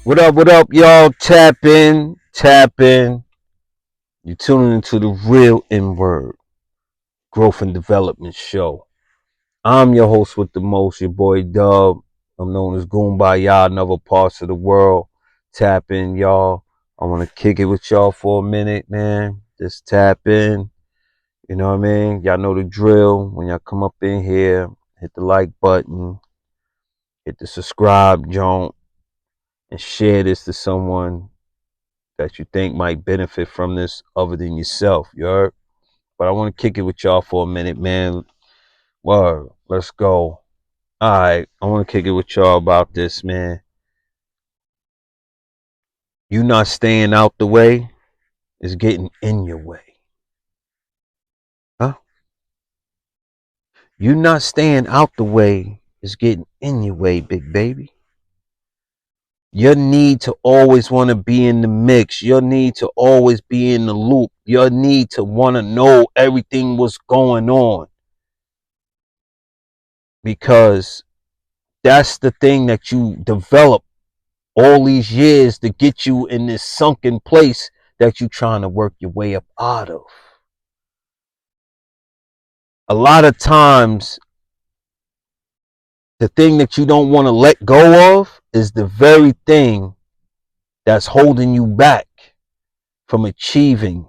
What up, y'all? Tap in, tap in. You're tuning into the real N word growth and development show. I'm your host with the most, your boy Dub. I'm known as Goombaya in other parts of the world. Tap in, y'all. I want to kick it with y'all for a minute, man. Just tap in. You know what I mean? Y'all know the drill. When y'all come up in here, hit the like button, hit the subscribe joint, and share this to someone that you think might benefit from this other than yourself. You heard? But I want to kick it with y'all for a minute, man. Word. Let's go. All right. I want to kick it with y'all about this, man. You not staying out the way is getting in your way. Huh? You not staying out the way is getting in your way, big baby. Your need to always want to be in the mix. Your need to always be in the loop. Your need to want to know everything what's going on. Because that's the thing that you develop all these years to get you in this sunken place that you're trying to work your way up out of. A lot of times, the thing that you don't want to let go of is the very thing that's holding you back from achieving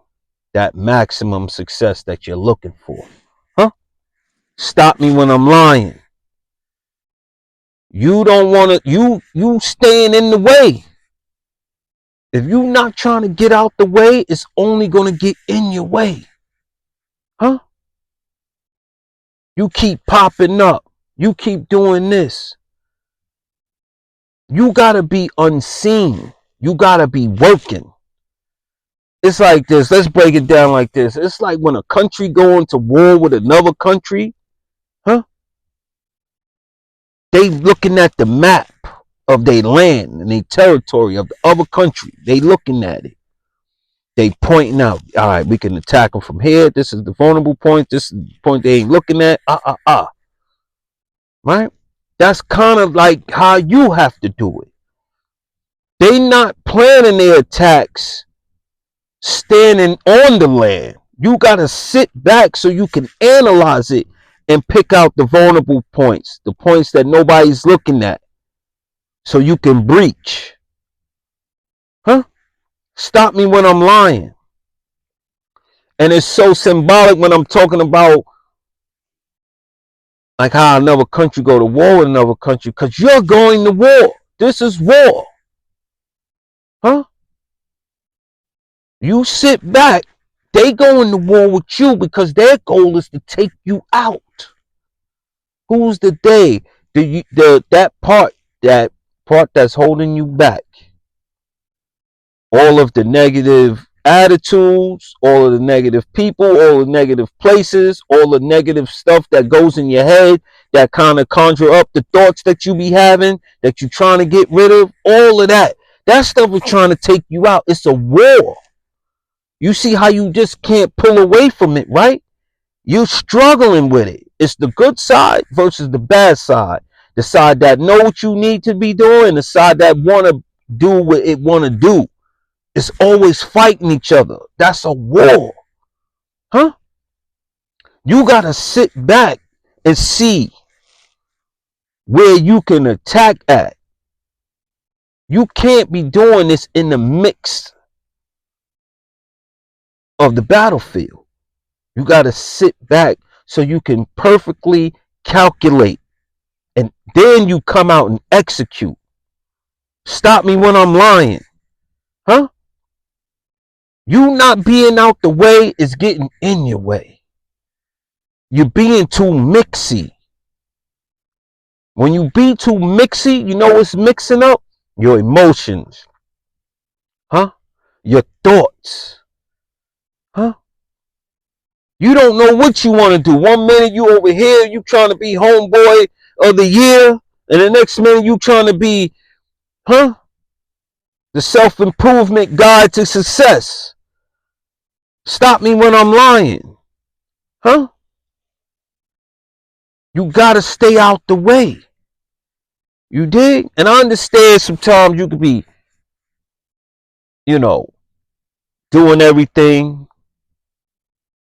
that maximum success that you're looking for. Huh? Stop me when I'm lying. You don't want to, you staying in the way. If you're not trying to get out the way, it's only going to get in your way. Huh? You keep popping up. You keep doing this. You got to be unseen. You got to be working. It's like this. Let's break it down like this. It's like when a country go into war with another country, huh? They looking at the map of their land and their territory of the other country. They looking at it. They pointing out, all right, we can attack them from here. This is the vulnerable point. This is the point they ain't looking at. Right? That's kind of like how you have to do it. They not planning their attacks standing on the land. You got to sit back so you can analyze it and pick out the vulnerable points, the points that nobody's looking at, so you can breach. Huh? Stop me when I'm lying. And it's so symbolic when I'm talking about like how another country go to war with another country, because you're going to war. This is war. Huh? You sit back, they go into war with you because their goal is to take you out. Who's the they? That part that's holding you back. All of the negative attitudes, all of the negative people, all the negative places, all the negative stuff that goes in your head that kind of conjure up the thoughts that you be having that you're trying to get rid of, all of that. That stuff is trying to take you out. It's a war. You see how you just can't pull away from it, right? You're struggling with it. It's the good side versus the bad side. The side that know what you need to be doing, and the side that want to do what it want to do. It's always fighting each other. That's a war. Huh? You got to sit back and see where you can attack at. You can't be doing this in the mix of the battlefield. You got to sit back so you can perfectly calculate, and then you come out and execute. Stop me when I'm lying. Huh? You not being out the way is getting in your way. You're being too mixy. When you be too mixy, you know what's mixing up? Your emotions. Huh? Your thoughts. Huh? You don't know what you want to do. One minute you over here, you trying to be homeboy of the year, and the next minute you trying to be, huh? The self-improvement guide to success. Stop me when I'm lying. Huh? You gotta stay out the way. You dig? And I understand sometimes you could be you know, doing everything,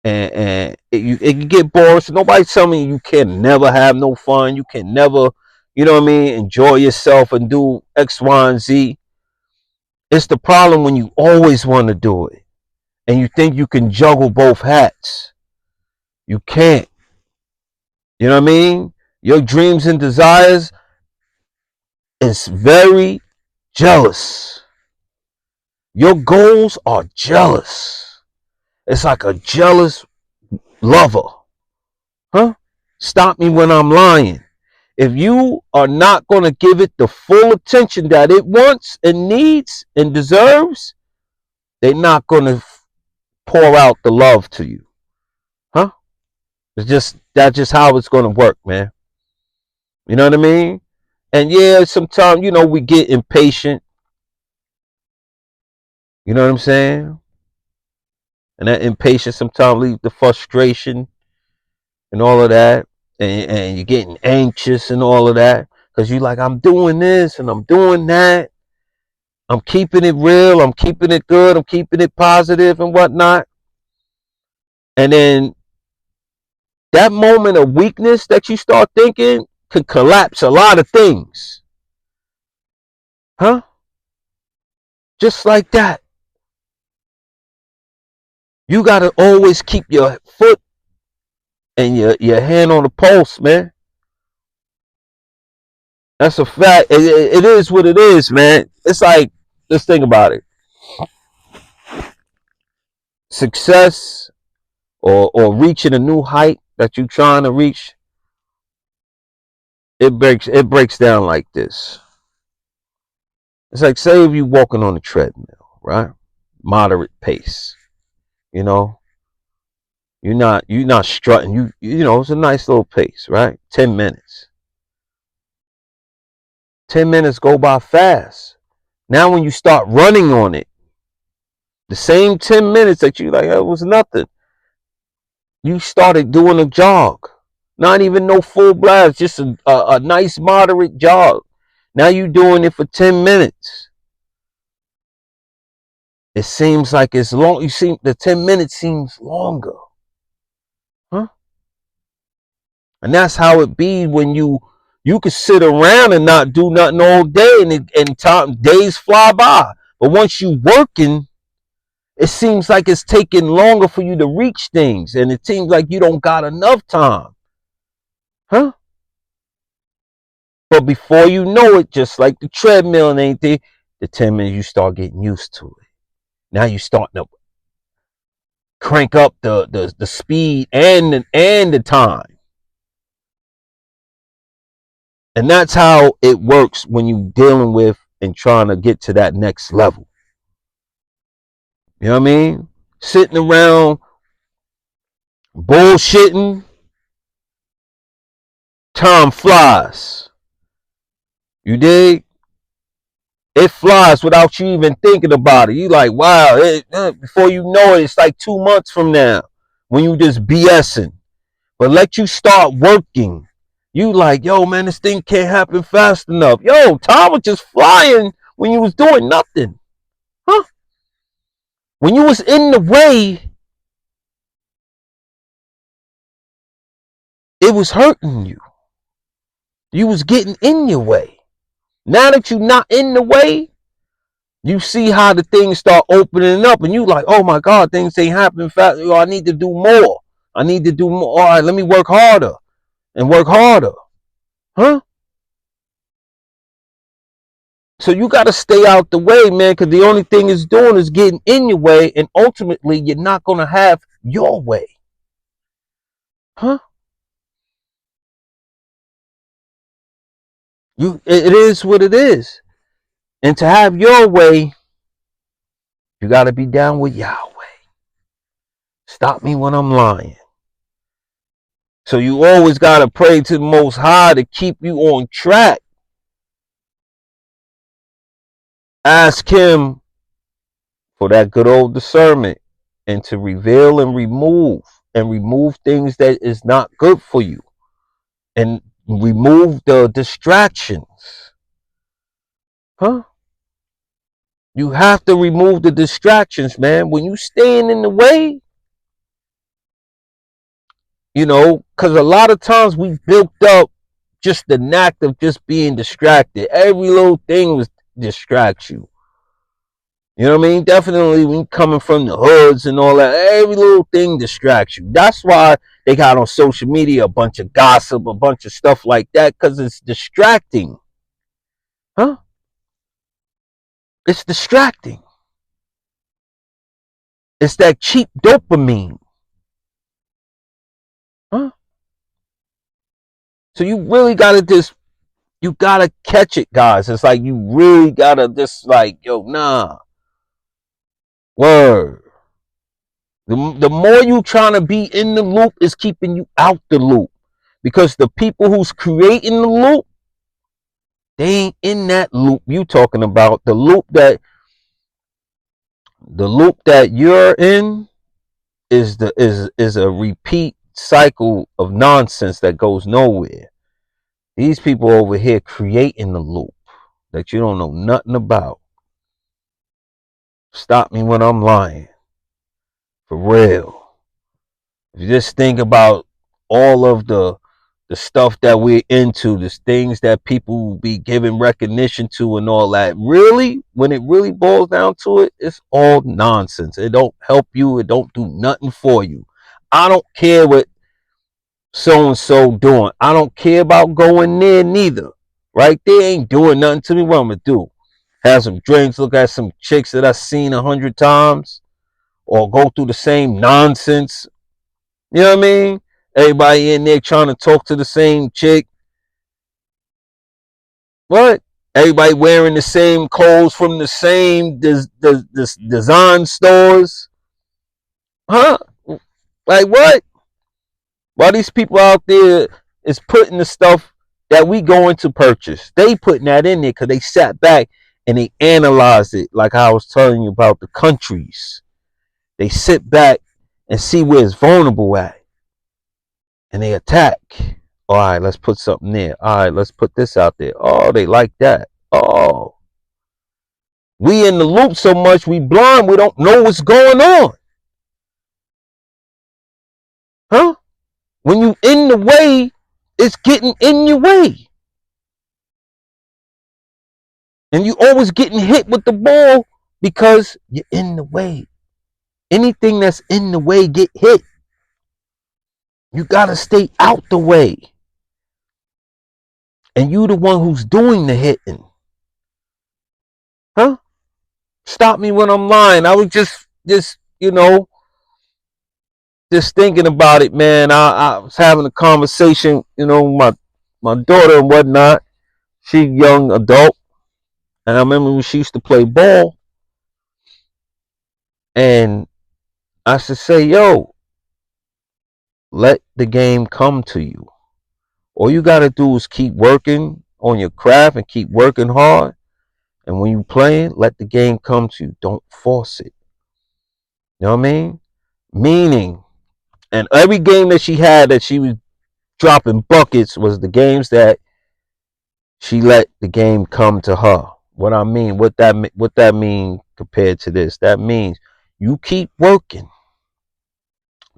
and it can get boring. So nobody's telling you can never have no fun. You can never, you know what I mean, enjoy yourself and do X, Y, and Z. It's the problem when you always want to do it and you think you can juggle both hats. You can't. You know what I mean? Your dreams and desires is very jealous. Your goals are jealous. It's like a jealous lover. Huh? Stop me when I'm lying. If you are not going to give it the full attention that it wants and needs and deserves, they're not going to pour out the love to you. Huh? It's just that's just how it's going to work, man. You know what I mean? And yeah, sometimes, we get impatient. You know what I'm saying? And that impatience sometimes leads to frustration and all of that. And you're getting anxious and all of that. Because you're like, I'm doing this and I'm doing that. I'm keeping it real. I'm keeping it good. I'm keeping it positive and whatnot. And then that moment of weakness that you start thinking could collapse a lot of things. Huh? Just like that. You got to always keep your foot and your hand on the pulse, man. That's a fact. It is what it is, man. It's like, let's think about it. Success or reaching a new height that you're trying to reach, it breaks down like this. It's like, say if you're walking on a treadmill, right? Moderate pace. You know, you're not strutting. You know, it's a nice little pace, right? 10 minutes. 10 minutes go by fast. Now when you start running on it, the same 10 minutes that you like, it was nothing. You started doing a jog. Not even no full blast, just a nice moderate jog. Now you doing it for 10 minutes. It seems like it's long. You see, the 10 minutes seems longer. Huh? And that's how it be when you could sit around and not do nothing all day and time days fly by. But once you working, it seems like it's taking longer for you to reach things. And it seems like you don't got enough time. Huh? But before you know it, just like the treadmill and anything, the 10 minutes you start getting used to it. Now you starting to crank up the speed and the time. And that's how it works when you dealing with and trying to get to that next level. You know what I mean? Sitting around bullshitting, time flies. You dig? It flies without you even thinking about it. You like, wow, before you know it, it's like 2 months from now when you just BSing. But let you start working. You like, yo, man, this thing can't happen fast enough. Yo, time was just flying when you was doing nothing. Huh? When you was in the way, it was hurting you. You was getting in your way. Now that you're not in the way, you see how the things start opening up and you like, oh my God, things ain't happening fast. Yo, I need to do more. I need to do more. All right, let me work harder and work harder. Huh? So you got to stay out the way, man, because the only thing it's doing is getting in your way, and ultimately you're not going to have your way. Huh? It is what it is. And to have your way, you got to be down with Yahweh. Stop me when I'm lying. So you always got to pray to the Most High to keep you on track. Ask him for that good old discernment and to reveal and remove things that is not good for you and remove the distractions. Huh? You have to remove the distractions, man. When you staying in the way, because a lot of times we built up just the knack of just being distracted. Every little thing was distract you. You know what I mean? Definitely when coming from the hoods and all that, every little thing distracts you. That's why they got on social media a bunch of gossip, a bunch of stuff like that, because it's distracting. Huh? It's distracting. It's that cheap dopamine. Huh? So you really gotta you gotta catch it, guys. It's like you really gotta just like, yo, nah. Word. The more you trying to be in the loop is keeping you out the loop. Because the people who's creating the loop, they ain't in that loop you talking about. The loop that you're in is a repeat cycle of nonsense that goes nowhere. These people over here creating the loop that you don't know nothing about. Stop me when I'm lying. For real. If you just think about all of the stuff that we're into, the things that people be giving recognition to and all that, really, when it really boils down to it, it's all nonsense. It don't help you. It don't do nothing for you. I don't care what so and so doing. I don't care about going there neither. Right? They ain't doing nothing to me. What I'm gonna do? Have some drinks, look at some chicks that I've seen 100 times, or go through the same nonsense. You know what I mean? Everybody in there trying to talk to the same chick. What? Everybody wearing the same clothes from the same design stores. Huh? Like what? Why these people out there is putting the stuff that we going to purchase? They putting that in there because they sat back and they analyzed it. Like I was telling you about the countries. They sit back and see where it's vulnerable at. And they attack. All right, let's put something there. All right, let's put this out there. Oh, they like that. Oh, we in the loop so much, we blind, we don't know what's going on. Huh? When you in the way, it's getting in your way. And you always getting hit with the ball because you're in the way. Anything that's in the way get hit. You gotta stay out the way. And you the one who's doing the hitting. Huh? Stop me when I'm lying. I was just thinking about it, man. I was having a conversation, my daughter and whatnot. She young adult, and I remember when she used to play ball, and I should say, yo, let the game come to you. All you gotta do is keep working on your craft and keep working hard. And when you playing, let the game come to you. Don't force it. You know what I mean? Meaning, and every game that she had that she was dropping buckets was the games that she let the game come to her. What I mean, what that mean compared to this? That means you keep working,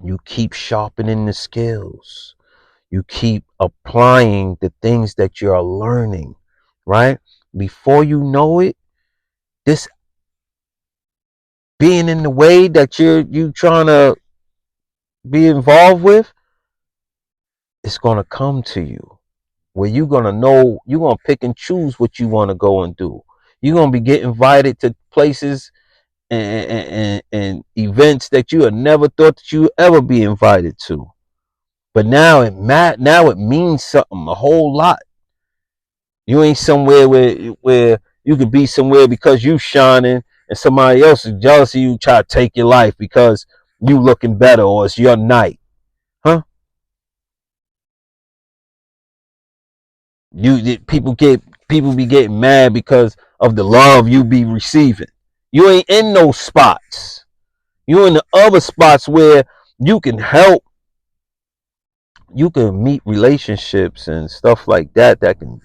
you keep sharpening the skills, you keep applying the things that you're learning, right? Before you know it, this being in the way that you trying to be involved with, it's gonna come to you. Where you're gonna know, you're gonna pick and choose what you want to go and do. You're gonna be getting invited to places and events that you had never thought that you would ever be invited to. But now it means something a whole lot. You ain't somewhere where you could be somewhere because you shining and somebody else is jealous of you, try to take your life because you looking better or it's your night. Huh? People be getting mad because of the love you be receiving. You ain't in those spots. You in the other spots where you can help, you can meet relationships and stuff like that can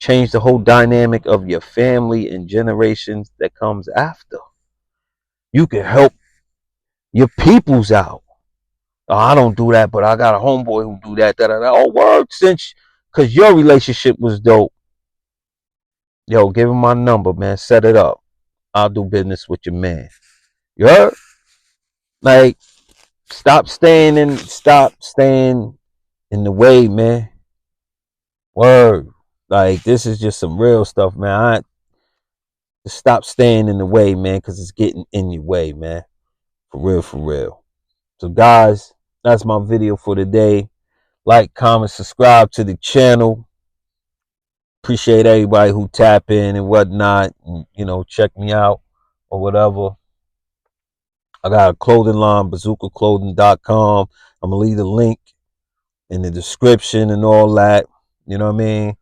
change the whole dynamic of your family and generations that comes after. You can help your peoples out. Oh, I don't do that, but I got a homeboy who do that. Oh, word, since because your relationship was dope. Yo, give him my number, man. Set it up. I'll do business with your man. You heard? Like, stop staying in the way, man. Word. Like, this is just some real stuff, man. Just stop staying in the way, man, because it's getting in your way, man. For real, for real. So, guys, that's my video for today. Like, comment, subscribe to the channel. Appreciate everybody who tap in and whatnot, and, check me out or whatever. I got a clothing line, bazookaclothing.com. I'm gonna leave the link in the description and all that. You know what I mean?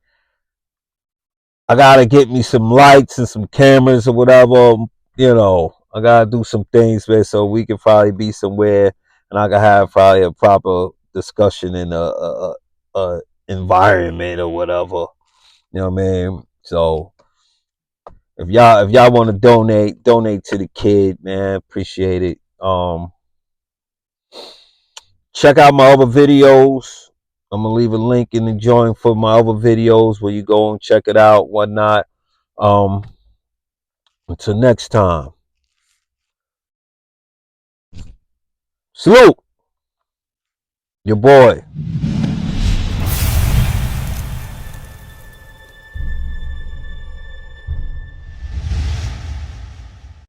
I gotta get me some lights and some cameras or whatever. I gotta do some things, man, so we can probably be somewhere and I can have probably a proper discussion in a environment or whatever. You know what I mean? So if y'all want to donate to the kid, man. Appreciate it. Check out my other videos. I'm gonna leave a link in the joint for my other videos where you go and check it out, whatnot. Um, until next time, salute your boy.